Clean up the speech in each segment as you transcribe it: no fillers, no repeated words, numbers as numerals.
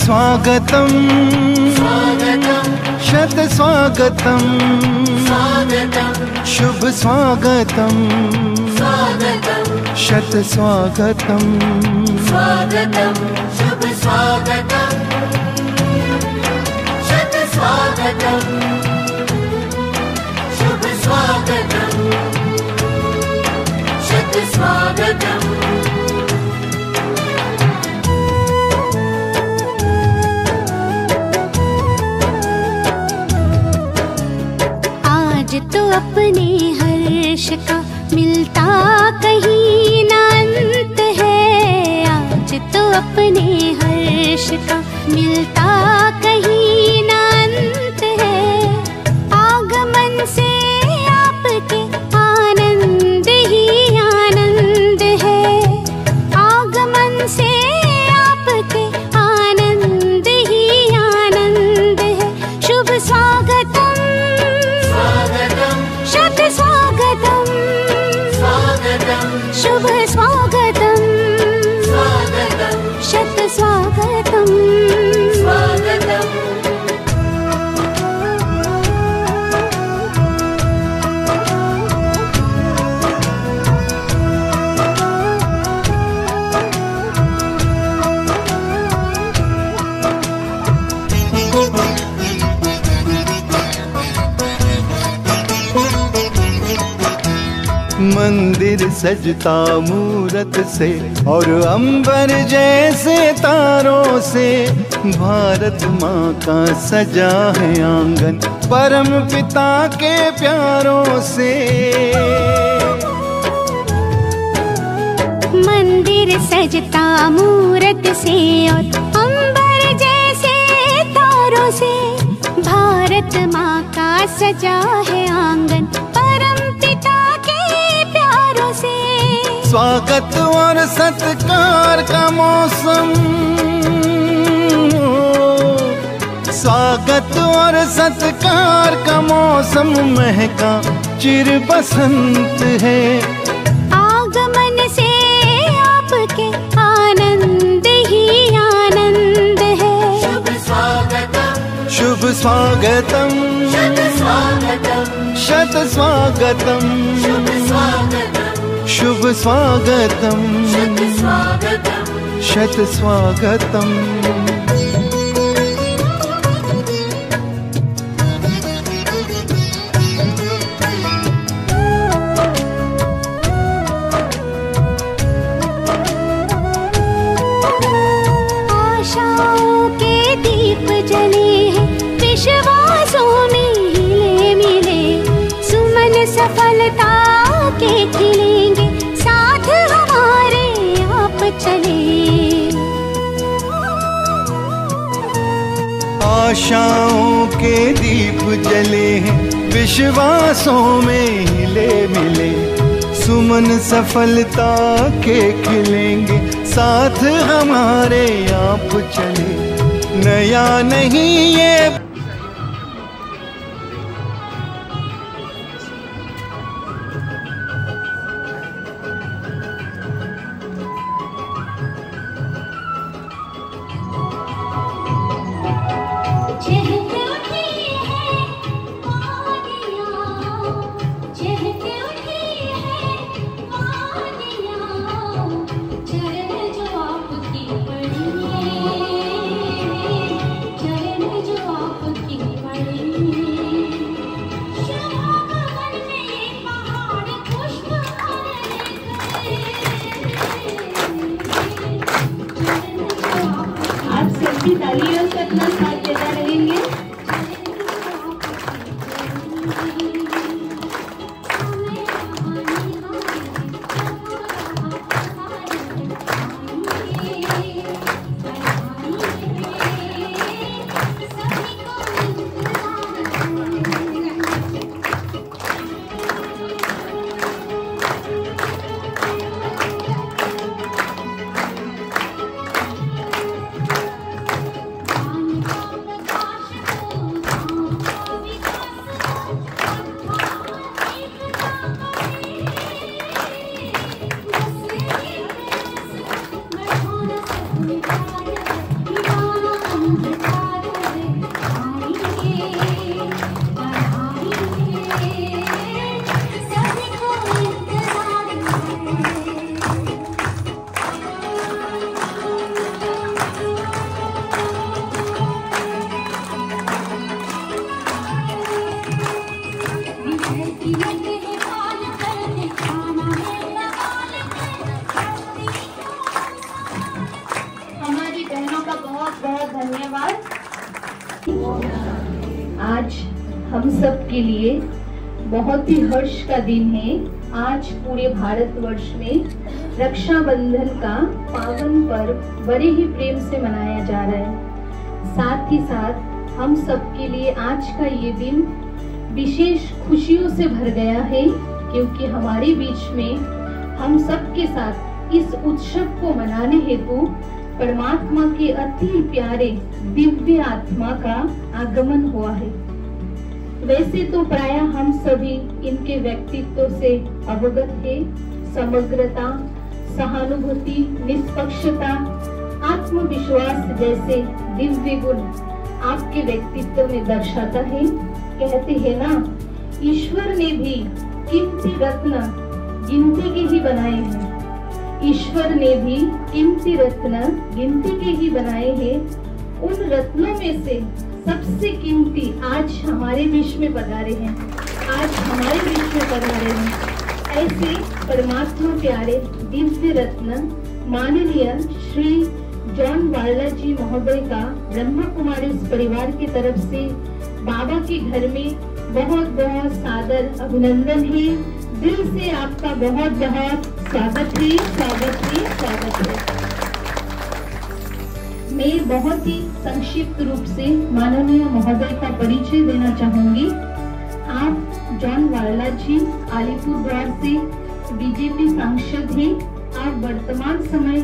स्वागतम शत स्वागतम शुभ स्वागतम शत स्वागतम शुभ स्वागतम शत स्वागतम शुभ स्वागतम शत स्वागतम। आज तो अपने हर्ष का मिलता कहीं ना अंत है। आज तो अपने हर्ष का मिलता कहीं ना अंत है। आगमन से आपके आनंद ही आनंद है। आगमन से आपके आनंद ही आनंद है। शुभ स्वागतम शत स्वागतम शुभ स्वागतम शत स्वागतम। मंदिर सजता मूरत से और अंबर जैसे तारों से। भारत माँ का सजा है आंगन परम पिता के प्यारों से। मंदिर सजता मूरत से और अंबर जैसे तारों से। भारत माँ का सजा है आंगन परम पिता के प्यारों से। स्वागत और सत्कार का मौसम। स्वागत और सत्कार का मौसम महका चिर बसंत है। आगमन से आपके आनंद ही आनंद है। शुभ स्वागतम शुभ स्वागतम शत स्वागतम शुभ स्वागतम शत स्वागतम। आशाओं के दीप जले हैं विश्वासों में हिले मिले। सुमन सफलता के खिलेंगे साथ हमारे आप चले। आशाओं के दीप जले हैं विश्वासों में हिले मिले। सुमन सफलता के खिलेंगे साथ हमारे आप चले। नया नहीं ये चरण जो आपकी पड़ी है, चरण जो आप आज हम सब के लिए बहुत ही हर्ष का दिन है। आज पूरे भारतवर्ष में रक्षाबंधन का पावन पर्व बड़े ही प्रेम से मनाया जा रहा है। साथ ही साथ हम सब के लिए आज का ये दिन विशेष खुशियों से भर गया है, क्योंकि हमारे बीच में हम सब के साथ इस उत्सव को मनाने हेतु परमात्मा के अति प्यारे दिव्य आत्मा का आगमन हुआ है। वैसे तो प्राय हम सभी इनके व्यक्तित्व से अवगत है। समग्रता, सहानुभूति, निष्पक्षता, आत्मविश्वास जैसे दिव्य गुण आपके व्यक्तित्व में दर्शाता है। कहते हैं ना, ईश्वर ने भी कीमती रत्न गिनती के ही बनाए हैं। ईश्वर ने भी कीमती रत्न गिनती के ही बनाए हैं। उन रत्नों में से सबसे कीमती आज हमारे बीच में पधारे हैं। आज हमारे बीच में पधारे हैं ऐसे परमात्मा प्यारे दिव्य रत्न माननीय श्री जॉन वार्ला जी महोदय का ब्रह्मा कुमारी परिवार की तरफ से बाबा के घर में बहुत बहुत सादर अभिनंदन है। दिल से आपका बहुत बहुत स्वागत है, स्वागत है, स्वागत है। मैं बहुत ही संक्षिप्त रूप से माननीय महोदय का परिचय देना चाहूंगी। आप जॉन वार्ला जी अलीपुरद्वार से बीजेपी सांसद हैं। आप वर्तमान समय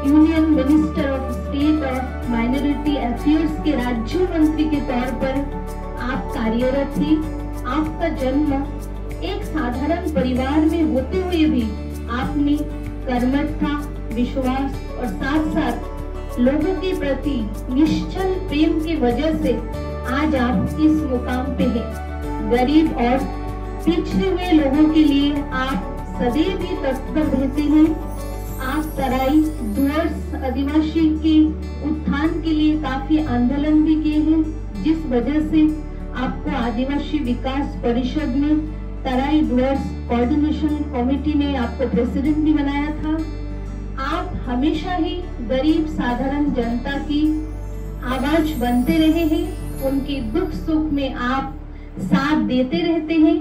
union minister of state of minority affairs के राज्य मंत्री के तौर पर आप कार्यरत हैं। आपका जन्म एक साधारण परिवार में होते हुए भी आपने कर्मठता, विश्वास और साथ साथ लोगों के प्रति निश्चल प्रेम की वजह से आज आप इस मुकाम पे हैं। गरीब और पिछड़े हुए लोगों के लिए आप सदैव ही तत्पर रहते हैं। आप तराई डुअर्स आदिवासी के उत्थान के लिए काफी आंदोलन भी किए हैं, जिस वजह से आपको आदिवासी विकास परिषद में तराई डुअर्स कोऑर्डिनेशन कमेटी ने आपको प्रेसिडेंट भी बनाया था। आप हमेशा ही गरीब साधारण जनता की आवाज बनते रहे हैं। उनके दुख सुख में आप साथ देते रहते हैं।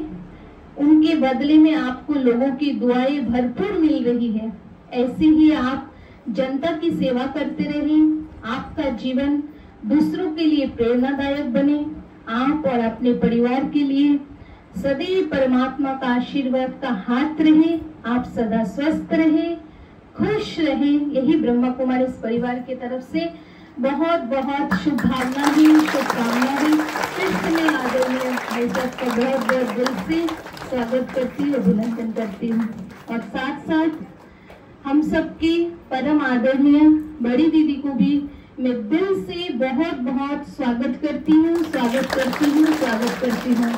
उनके बदले में आपको लोगों की दुआएं भरपूर मिल रही है। ऐसे ही आप जनता की सेवा करते रहे। आपका जीवन दूसरों के लिए प्रेरणादायक बने। आप और अपने परिवार के लिए सदैव परमात्मा का आशीर्वाद का हाथ रहे। आप सदा स्वस्थ रहे, खुश रहे, यही ब्रह्मा कुमारी इस परिवार की तरफ से बहुत बहुत शुभकामनाएं, शुभकामनाएं। फिर से मैं आदरणीय भाई साहब का बहुत बहुत दिल से स्वागत करती हूँ, अभिनंदन करती हूँ। और साथ साथ हम सबके परम आदरणीय बड़ी दीदी को भी मैं दिल से बहुत बहुत स्वागत करती हूँ, स्वागत करती हूँ, स्वागत करती हूँ।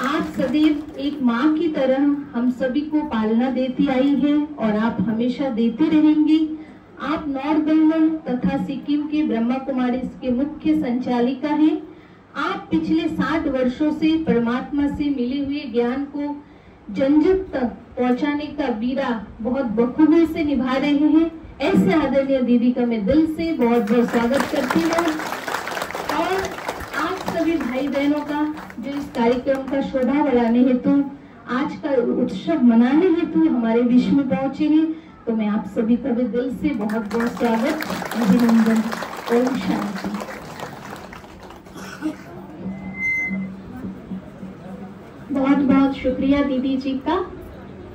आप सदैव एक माँ की तरह हम सभी को पालना देती आई है और आप हमेशा देते रहेंगी। आप नॉर्थ बेंगल तथा सिक्किम के ब्रह्मा कुमारी के मुख्य संचालिका हैं। आप पिछले 60 वर्षों से परमात्मा से मिले हुए ज्ञान को जन जन तक पहुंचाने का बीड़ा बहुत बखूबी से निभा रहे हैं। ऐसे आदरणीय दीदी का मैं दिल से बहुत बहुत स्वागत करती हूँ। और आप सभी भाई बहनों का जो इस कार्यक्रम का शोभा बढ़ाने हेतु, आज का उत्सव मनाने हेतु हमारे बीच में पहुंचे हैं, तो मैं आप सभी का भी दिल से बहुत बहुत स्वागत, अभिनंदन। ओम शांति। बहुत बहुत शुक्रिया दीदी जी का।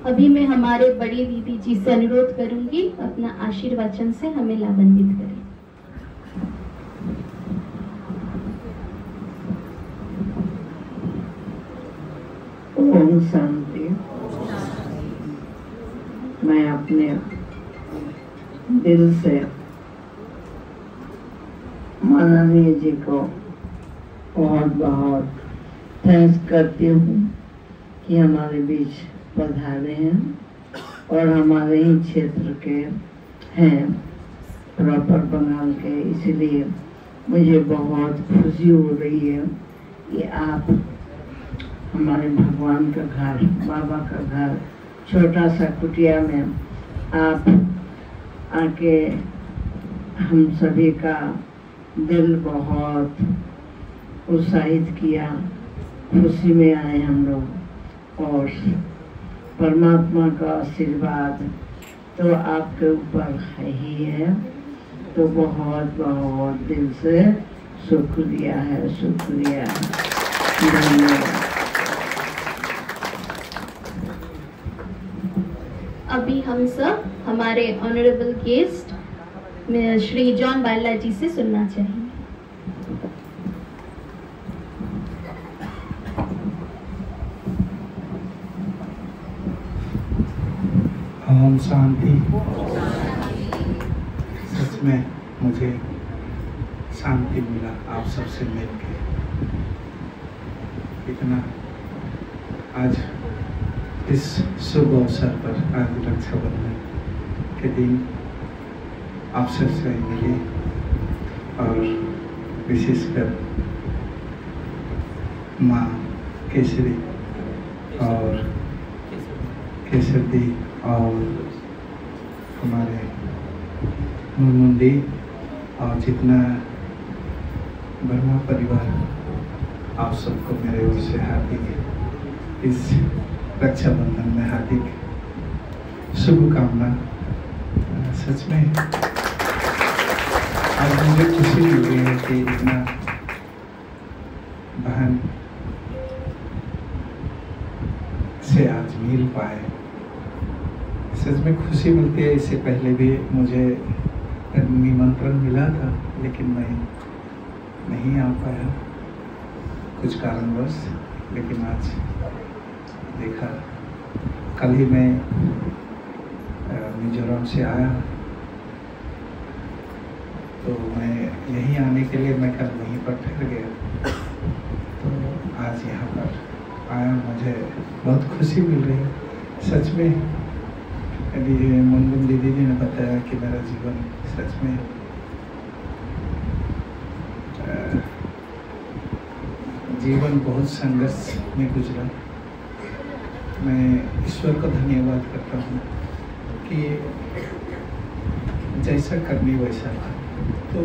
अभी मैं हमारे बड़ी दीदी जी से अनुरोध करूंगी अपना आशीर्वचन से हमें लाभान्वित करें। ओम शांति। मैं अपने दिल से माननीय जी को बहुत बहुत थैंक्स करती हूँ कि हमारे बीच पधारे हैं और हमारे ही क्षेत्र के हैं, प्रॉपर बंगाल के। इसलिए मुझे बहुत खुशी हो रही है कि आप हमारे भगवान का घर, बाबा का घर, छोटा सा कुटिया में आप आके हम सभी का दिल बहुत उत्साहित किया, खुशी में आए हम लोग। और परमात्मा का आशीर्वाद तो आपके ऊपर है ही है, तो बहुत बहुत दिल से शुक्रिया है, शुक्रिया है, धन्यवाद। अभी हम सब हमारे ऑनरेबल गेस्ट श्री जॉन वायला जी से सुनना चाहेंगे। ओम शांति। सच में मुझे शांति मिला आप सबसे मिलकर। इतना आज इस शुभ अवसर पर, आज रक्षाबंधन के दिन आप सबसे मिले और विशेषकर माँ केसरी और केसर दी और हमारे मुंडी और जितना ब्रह्मा परिवार, आप सबको मेरे ओर से हार्दिक इस रक्षाबंधन में हार्दिक शुभकामना। सच में आज मुझे खुशी मिल रही है कि इतना बहन से आज मिल पाए। सच में खुशी मिलती है। इससे पहले भी मुझे निमंत्रण मिला था, लेकिन मैं नहीं आ पाया कुछ कारणवश। लेकिन आज देखा, कल ही मैं मिजोरम से आया, तो मैं यहीं आने के लिए मैं कल वहीं पर ठहर गया, तो आज यहाँ पर आया। मुझे बहुत खुशी मिल रही है। सच में अभी मुनमुन दीदी जी ने बताया कि मेरा जीवन सच में जीवन बहुत संघर्ष में गुजरा। मैं ईश्वर को धन्यवाद करता हूँ कि जैसा करनी वैसा था। तो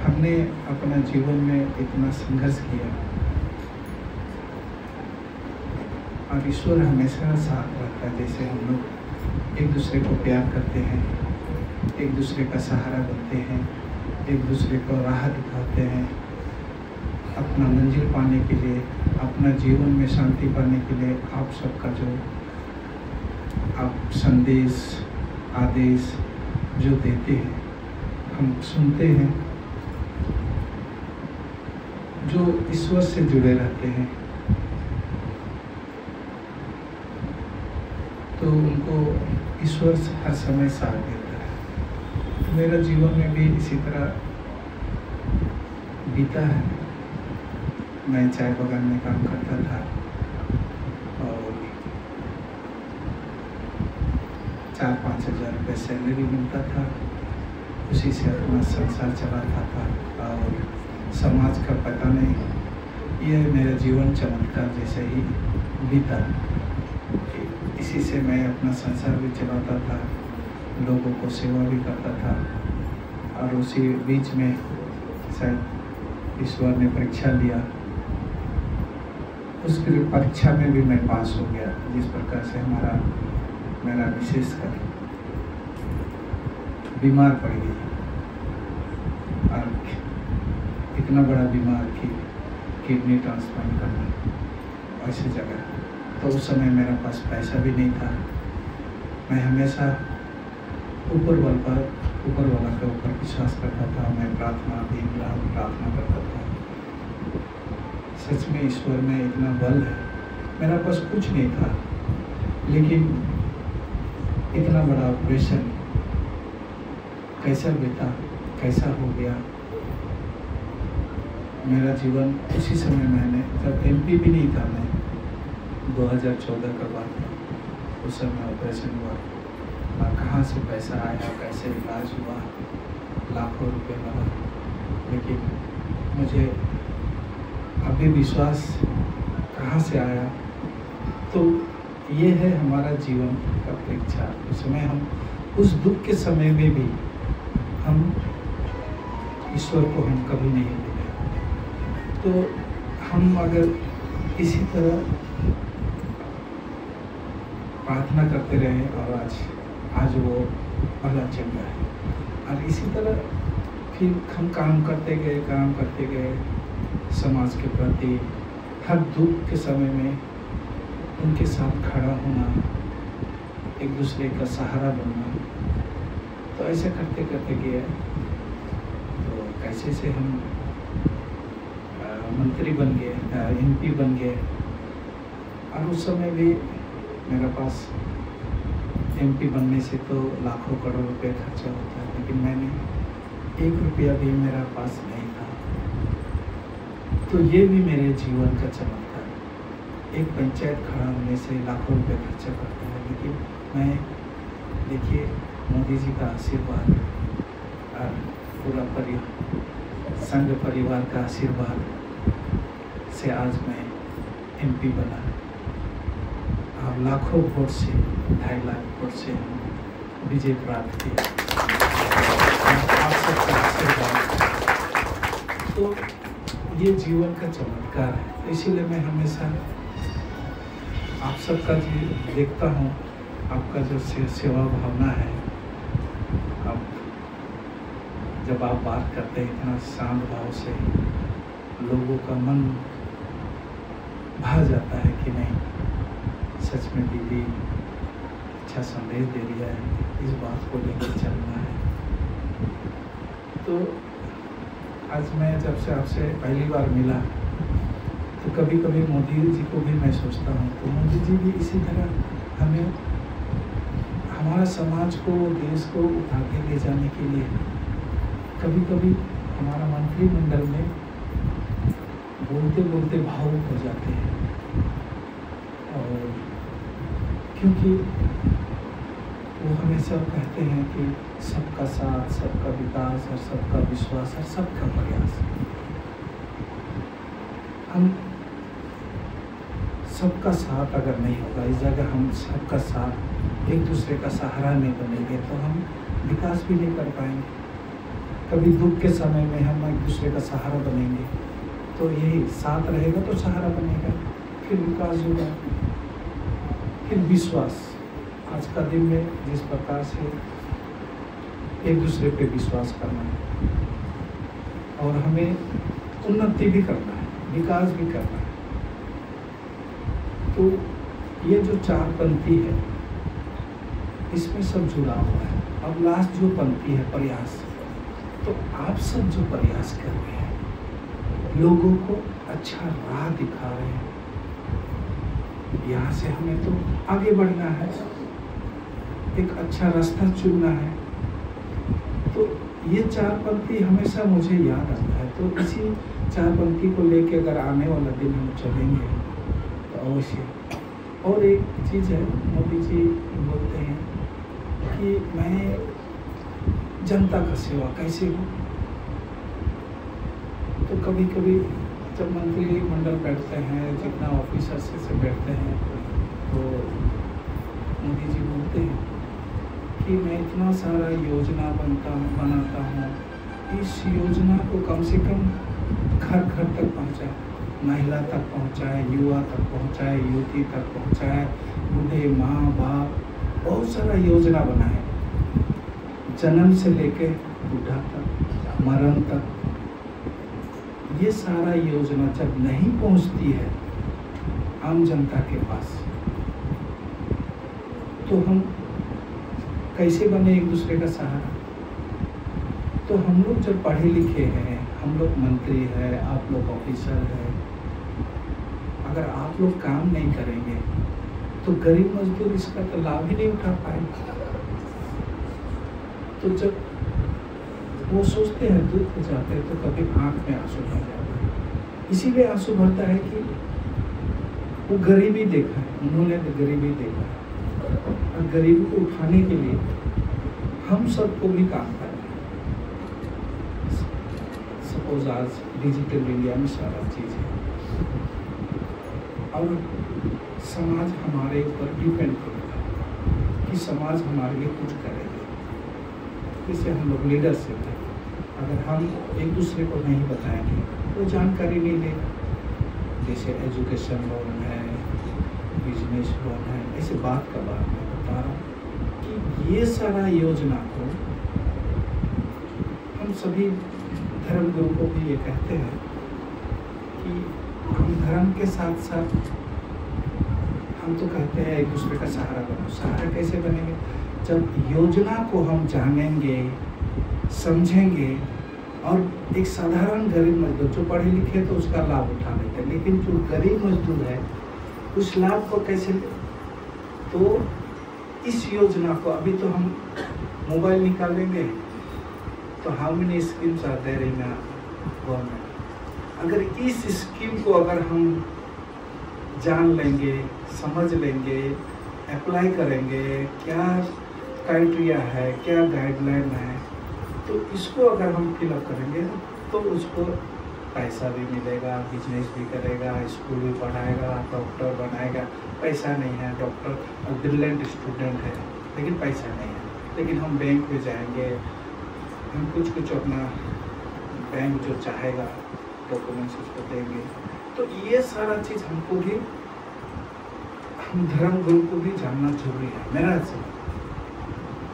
हमने अपना जीवन में इतना संघर्ष किया और ईश्वर हमेशा साथ रहता है। जैसे हम लोग एक दूसरे को प्यार करते हैं, एक दूसरे का सहारा बनते हैं, एक दूसरे को राह दिखाते हैं, अपना मंजिल पाने के लिए, अपना जीवन में शांति पाने के लिए आप सबका जो आप संदेश आदेश जो देते हैं, हम सुनते हैं, जो ईश्वर से जुड़े रहते हैं, तो उनको ईश्वर हर समय साथ देता है। मेरा जीवन में भी इसी तरह बीता है। मैं चाय बागान में काम करता था और 4-5 हज़ार रुपये सैलरी मिलता था, उसी से अपना संसार चलाता था। और समाज का पता नहीं, यह मेरा जीवन चमत्कार जैसे ही बीता। इसी से मैं अपना संसार भी चलाता था, लोगों को सेवा भी करता था। और उसी बीच में शायद ईश्वर ने परीक्षा लिया, उस परीक्षा में भी मैं पास हो गया। जिस प्रकार से मेरा विशेषकर बीमार पड़ गई और इतना बड़ा बीमार कि किडनी ट्रांसप्लांट करना ऐसी जगह। तो उस समय मेरे पास पैसा भी नहीं था। मैं हमेशा ऊपर वाला के ऊपर विश्वास करता था। मैं प्रार्थना दिन रात प्रार्थना करता था। सच में ईश्वर में इतना बल है। मेरा पास कुछ नहीं था, लेकिन इतना बड़ा ऑपरेशन कैसा बीता, कैसा हो गया मेरा जीवन। उसी समय मैंने, जब एमपी भी नहीं था, मैं 2014 का बात था, उस समय ऑपरेशन हुआ और कहाँ से पैसा आया, कैसे इलाज हुआ, लाखों रुपए लगा। लेकिन मुझे अभी विश्वास कहाँ से आया। तो ये है हमारा जीवन का परीक्षा। उस समय हम उस दुख के समय में भी हम ईश्वर को हम कभी नहीं भूले। तो हम अगर इसी तरह प्रार्थना करते रहे और आज वो पहला चल रहा है और इसी तरह फिर हम काम करते गए समाज के प्रति हर दुख के समय में उनके साथ खड़ा होना, एक दूसरे का सहारा बनना। तो ऐसे करते करते गए तो कैसे से हम मंत्री बन गए, MP बन गए। और उस समय भी मेरे पास MP बनने से तो लाखों करोड़ रुपए खर्चा होता है, लेकिन मैंने 1 रुपया भी मेरा पास नहीं था। तो ये भी मेरे जीवन का चमत्कार। एक पंचायत खड़ा होने से लाखों रुपए खर्चा करता है, लेकिन मैं देखिए मोदी जी का आशीर्वाद और पूरा संघ परिवार का आशीर्वाद से आज मैं MP बना और लाखों वोट से 2.5 लाख वोट से हम विजय प्राप्त किया। आप सबका आशीर्वाद, तो ये जीवन का चमत्कार है। तो इसीलिए मैं हमेशा आप सबका जी देखता हूँ, आपका जो सेवा भावना है, अब जब आप बात करते हैं इतना शांत भाव से, लोगों का मन भा जाता है कि नहीं सच में दीदी अच्छा संदेश दे दिया है, इस बात को लेकर चलना है। तो आज मैं जब से आपसे पहली बार मिला तो कभी कभी मोदी जी को भी मैं सोचता हूँ, तो मोदी जी भी इसी तरह हमें हमारा समाज को, देश को आगे ले जाने के लिए कभी कभी हमारा मंत्रिमंडल में बोलते बोलते भावुक हो जाते हैं। और क्योंकि वो हमेशा कहते हैं कि सबका साथ, सबका विकास और सबका विश्वास और सबका प्रयास। हम सबका साथ अगर नहीं होगा, इस जगह हम सबका साथ, एक दूसरे का सहारा नहीं बनेंगे तो हम विकास भी नहीं कर पाएंगे। कभी दुख के समय में हम एक दूसरे का सहारा बनेंगे तो यही साथ रहेगा तो सहारा बनेगा, फिर विकास होगा, फिर विश्वास। आज का दिन में जिस प्रकार से एक दूसरे पे विश्वास करना है और हमें उन्नति भी करना है, विकास भी करना है। तो ये जो 4 पंक्ति है इसमें सब जुड़ा हुआ है। अब लास्ट जो पंक्ति है प्रयास, तो आप सब जो प्रयास कर रहे हैं, लोगों को अच्छा राह दिखा रहे हैं, यहाँ से हमें तो आगे बढ़ना है, एक अच्छा रास्ता चुनना है। तो ये 4 पंक्ति हमेशा मुझे याद आता है। तो इसी 4 पंक्ति को लेके अगर आने वाला दिन हम चलेंगे तो अवश्य। और एक चीज़ है, मोदी जी बोलते हैं कि मैं जनता का सेवा कैसे हूँ। तो कभी कभी जब मंत्रिमंडल बैठते हैं, जितना ऑफिसर से बैठते हैं, तो मोदी जी बोलते हैं कि मैं इतना सारा योजना बनाता हूँ, इस योजना को कम से कम घर घर तक पहुँचाए, महिला तक पहुँचाए, युवा तक पहुँचाए, युवती तक पहुँचाए, बूढ़े माँ बाप, बहुत सारा योजना बनाए, जन्म से लेके बूढ़ा तक, मरण तक। ये सारा योजना जब नहीं पहुँचती है आम जनता के पास, तो हम कैसे बने एक दूसरे का सहारा। तो हम लोग जब पढ़े लिखे हैं, हम लोग मंत्री हैं, आप लोग ऑफिसर हैं, अगर आप लोग काम नहीं करेंगे तो गरीब मजदूर इसका तो लाभ ही नहीं उठा पाएंगे। तो जब वो सोचते हैं, दुख हो जाते हैं, तो कभी आंख में आंसू भर जाता है। इसीलिए आंसू भरता है कि वो गरीबी देखा है, उन्होंने तो गरीबी देखा है, और गरीबी को उठाने के लिए हम सबको भी काम करना है। सपोज आज डिजिटल इंडिया में सारा चीज़ है और समाज हमारे ऊपर डिपेंड करेगा कि समाज हमारे लिए कुछ करेगा। जैसे हम लोग लीडरशिप है, अगर हम एक दूसरे को नहीं बताएंगे वो जानकारी नहीं लेगा। जैसे एजुकेशन लोन है, बिजनेस लोन है, ऐसे बात का बात मैं बता रहा हूँ कि ये सारा योजना को हम सभी धर्म गुरु को भी ये कहते हैं कि हम धर्म के साथ साथ हम तो कहते हैं एक दूसरे का सहारा बनो। सहारा कैसे बनेंगे? जब योजना को हम जानेंगे, समझेंगे, और एक साधारण गरीब मजदूर जो पढ़े लिखे तो उसका लाभ उठा लेते हैं, लेकिन जो गरीब मजदूर है उस लाभ को कैसे ले? तो इस योजना को अभी तो हम मोबाइल निकालेंगे तो how many schemes are there in government. अगर इस स्कीम को अगर हम जान लेंगे, समझ लेंगे, अप्लाई करेंगे, क्या क्राइटेरिया है, क्या गाइडलाइन है, तो इसको अगर हम फिलअप करेंगे तो उसको पैसा भी मिलेगा, बिजनेस भी करेगा, स्कूल भी पढ़ाएगा, डॉक्टर बनाएगा। पैसा नहीं है, डॉक्टर ब्रिलियंट स्टूडेंट है लेकिन पैसा नहीं है, लेकिन हम बैंक में जाएंगे, हम कुछ अपना बैंक जो चाहेगा डॉक्यूमेंट्स उसको देंगे। तो ये सारा चीज़ हमको भी, हम धर्म गुरु को भी जानना जरूरी है मेरा से,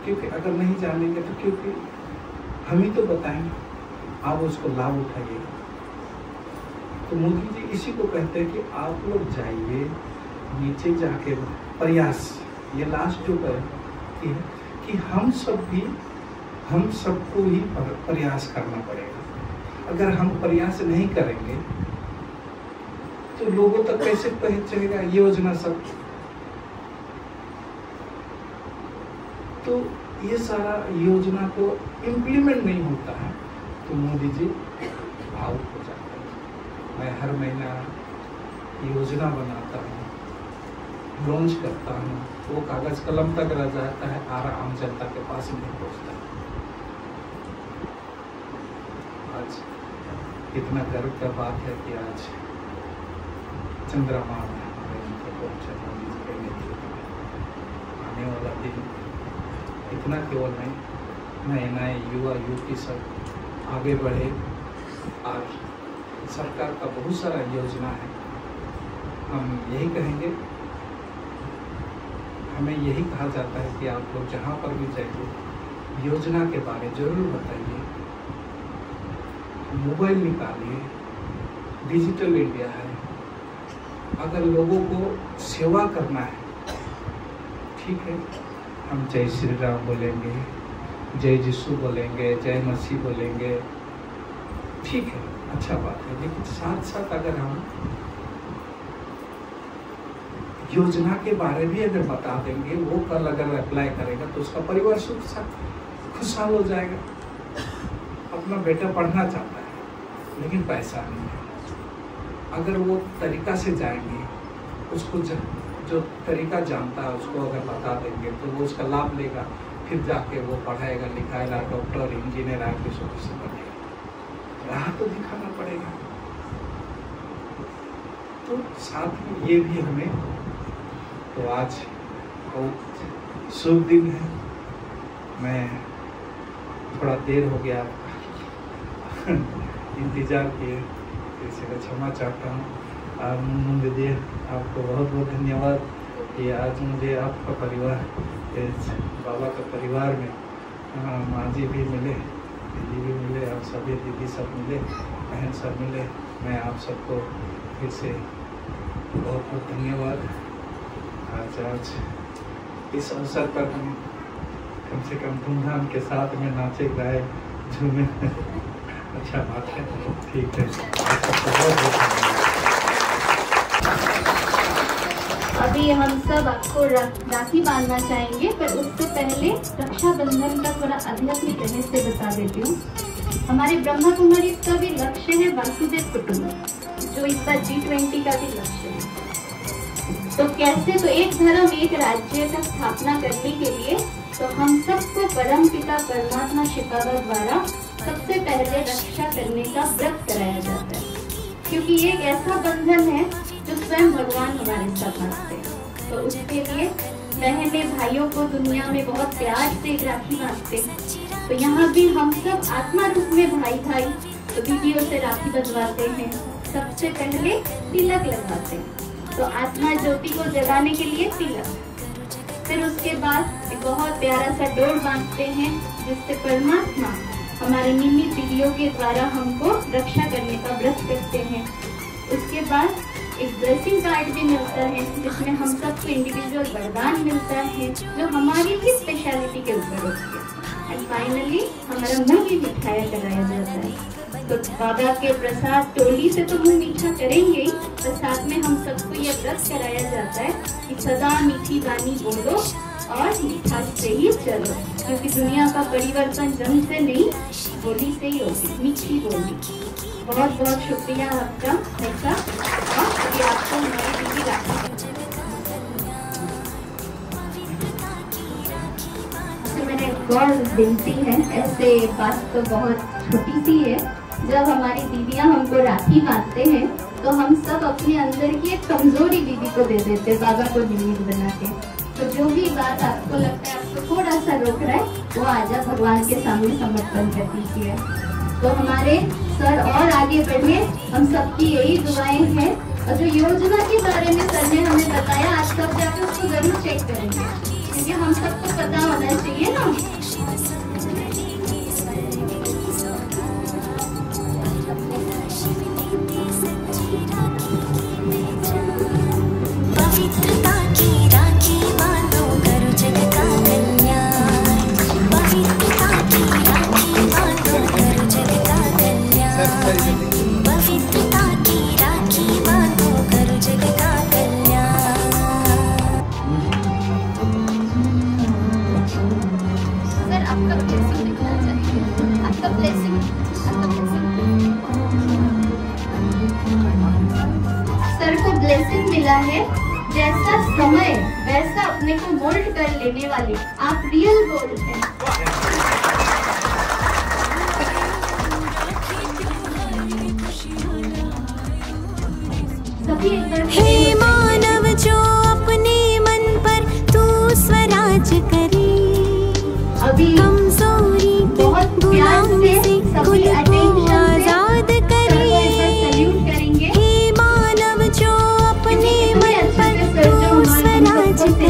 क्योंकि अगर नहीं जानेंगे तो क्योंकि हम ही तो बताएंगे, आप उसको लाभ उठाइएगा। तो मोदी जी इसी को कहते हैं कि आप लोग जाइए नीचे जाके प्रयास, ये लास्ट जो कहती है कि हम सबको ही प्रयास करना पड़ेगा। अगर हम प्रयास नहीं करेंगे तो लोगों तक कैसे पहुंचेगा योजना सब? तो ये सारा योजना को इम्प्लीमेंट नहीं होता है तो मोदी जी आउट हो जाते हैं। मैं हर महीना योजना बनाता हूँ, लॉन्च करता हूँ, वो कागज कलम तक रह जाता है, आम जनता के पास नहीं पहुँचता। आज इतना गर्व का बात है कि आज चंद्रमा में हमारे पहुँचे मोदी जी के नेतृत्व में। आने वाला दिन इतना केवल नहीं, नए युवा युवती सब आगे बढ़े और सरकार का बहुत सारा योजना है। हम यही कहेंगे, हमें यही कहा जाता है कि आप लोग जहाँ पर भी जाइए योजना के बारे जरूर बताइए, मोबाइल निकालिए, डिजिटल इंडिया है। अगर लोगों को सेवा करना है, ठीक है, हम जय श्री राम बोलेंगे, जय यीशु बोलेंगे, जय मसीह बोलेंगे, ठीक है, अच्छा बात है, लेकिन साथ साथ अगर हम योजना के बारे में अगर बता देंगे, वो कल अगर अप्लाई करेगा तो उसका परिवार सुख खुशहाल हो जाएगा। अपना बेटा पढ़ना चाहता है लेकिन पैसा नहीं है, अगर वो तरीका से जाएंगे, उसको जो तरीका जानता है उसको अगर बता देंगे तो वो उसका लाभ लेगा, फिर जाके वो पढ़ाएगा, लिखाएगा, डॉक्टर, इंजीनियर, आईपीएस ऑफिसर बनेगा। राह तो दिखाना पड़ेगा। तो साथ में ये भी हमें, तो आज बहुत शुभ दिन है। मैं थोड़ा देर हो गया इंतज़ार किए, इसलिए क्षमा चाहता हूँ। मुझे आपको बहुत बहुत धन्यवाद कि आज मुझे आपका परिवार, इस बाबा का परिवार में माँ जी भी मिले, दीदी भी मिले, आप सभी दीदी सब मिले, बहन सब मिले। मैं आप सबको फिर से बहुत बहुत धन्यवाद। आज इस अवसर पर हम कम से कम धूमधाम के साथ में नाचे, गाए, झूमे, अच्छा बात है, ठीक है। बहुत बहुत अभी हम सब आपको राखी बांधना चाहेंगे, पर उससे पहले रक्षाबंधन का थोड़ा आध्यात्मिक रहस्य बता देती हूँ। हमारे ब्रह्मा कुमारी का भी लक्ष्य है वासुदेव कुटुंब, जो इस बार G20 का भी लक्ष्य है। तो कैसे? तो एक धर्म एक राज्य का स्थापना करने के लिए तो हम सबको परम पिता परमात्मा शिकावा द्वारा सबसे पहले रक्षा करने का व्रत कराया जाता है, क्योंकि ये एक ऐसा बंधन है जो स्वयं भगवान हमारे साथ बांधते हैं। तो उसके लिए बहने भाइयों को दुनिया में बहुत प्यार से राखी बांधते हैं। तो यहाँ भी हम सब आत्मा रूप में भाई भाई तो दीदियों से राखी बंधवाते हैं। सबसे पहले तिलक लगाते हैं, तो आत्मा ज्योति को जगाने के लिए तिलक। फिर उसके बाद एक बहुत प्यारा सा डोर बांधते हैं, जिससे परमात्मा हमारे निमित्त दीदियों के द्वारा हमको रक्षा करने का व्रत करते हैं। उसके बाद एक ब्लेसिंग कार्ड भी मिलता है, जिसमें हम सबको इंडिविजुअल वरदान मिलता है जो हमारी ही स्पेशलिटी के ऊपर होती है। एंड फाइनली हमारा मुंह भी मिठाया कराया जाता है। तो बाबा के प्रसाद टोली से तो मुंह मीठा करेंगे ही, पर साथ में हम सबको ये व्रत कराया जाता है कि सदा मीठी वाणी बोलो और मिठास से ही चलो, क्योंकि दुनिया का परिवर्तन जंग से नहीं, बोली से ही होगी, मीठी बोली। बहुत बहुत शुक्रिया आपका ऐसा, और अभी आपको हमारी दीदी राखी। मैंने एक और विनती है, ऐसे बात तो बहुत छोटी सी है, जब हमारी दीदियाँ हमको राखी बांधते हैं तो हम सब अपने अंदर की एक कमजोरी दीदी को दे देते, बाबा को निमित्त बना के। तो जो भी बात आपको लगता है आपको थोड़ा सा रोक रहा है, वो आजा भगवान के सामने समर्पण कर दीजिए। तो हमारे सर और आगे बढ़े, हम सबकी यही दुआएं हैं। और जो योजना के बारे में सर ने हमें बताया, आज सब जाकर उसको जरूर चेक करेंगे, क्योंकि हम सबको पता होना चाहिए ना। पवित्रता की राखी बांधो, करो जग का कल्याण। पवित्रता की राखी बांधो, करो जग का कल्याण। पवित्रता की राखी बांधो, करो जग का कल्याण। सर आपका ब्लेसिंग दिखना चाहिए, आपका ब्लेसिंग, सर को ब्लेसिंग मिला है, जैसा समय वैसा अपने को मोल्ड कर लेने वाले आप रियल गोल्ड हैं। सभी एक बार हे मानव जो अपने मन पर तू स्वराज करे, अभी कमजोरी बहुत प्यार से सभी अटेंशन आजाद करे। सल्यूट करेंगे। हे मानव जो अपने मन पर तू स्वराज करे,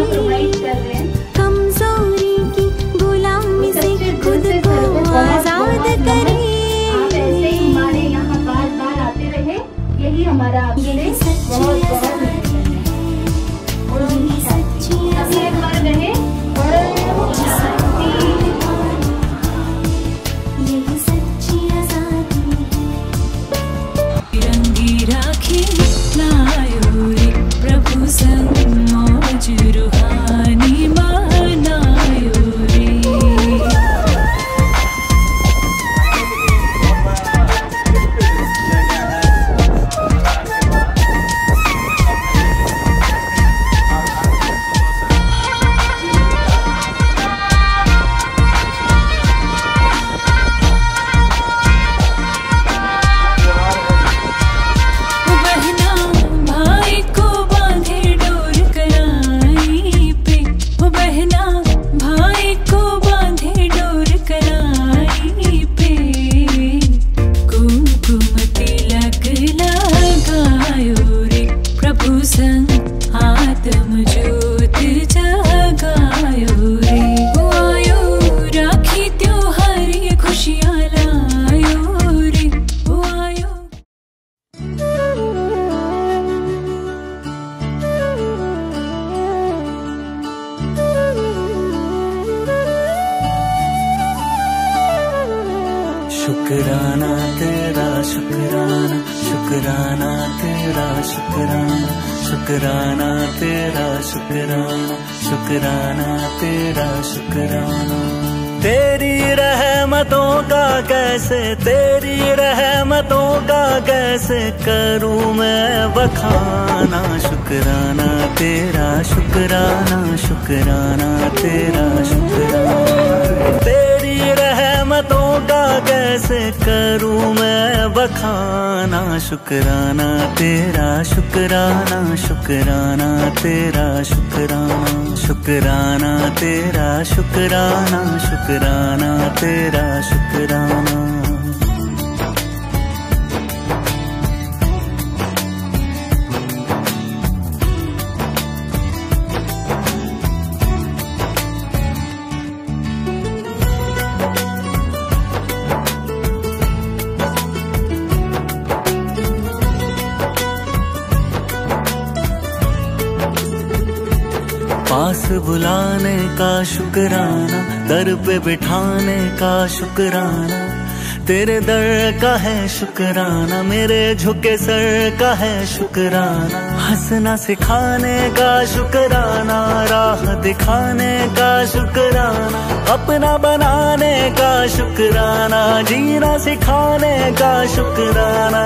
प्रोवाइड कर रहे हैं। कमजोरी की गुलामी से खुद को आजाद करे। आप ऐसे ही हमारे यहाँ बार बार आते रहे, यही हमारा आपसे बहुत बहुत सच्ची अभी एक बार रहे। यही सच्ची आजादी है। तिरंगी राखी लायो रे प्रभु संग, मौज रूहानी मनायो रे। शुक्राना तेरा शुक्राना, शुक्राना तेरा शुक्राना, शुक्राना तेरा शुक्राना, शुक्राना तेरा शुक्राना। तेरी रहमतों का कैसे, तेरी रहमतों का कैसे करूं मैं बखाना। शुक्राना तेरा शुक्राना, शुक्राना तेरा शुक्राना। तेरी रहमतों का कैसे करूं मैं बखाना। शुक्राना तेरा शुक्राना, शुक्राना तेरा शुक्राना, शुक्राना तेरा शुक्राना, शुक्राना तेरा शुक्राना। बुलाने का शुक्राना, दर पे बिठाने का शुक्राना, तेरे दर का है शुक्राना, मेरे झुके सर का है शुक्राना, हंसना सिखाने का शुक्राना, राह दिखाने का शुक्राना, अपना बनाने का शुक्राना, जीना सिखाने का शुक्राना,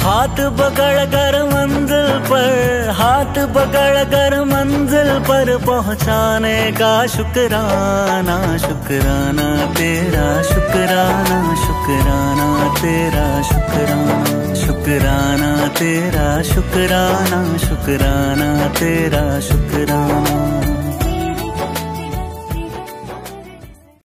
हाथ पकड़ कर मंजिल पर, हाथ पकड़ कर मंजिल पर पहुंचाने का शुक्राना, शुक्राना तेरा शुक्राना, शुक्राना तेरा शुक्राना, शुक्राना तेरा शुक्राना, शुक्राना तेरा शुक्राना।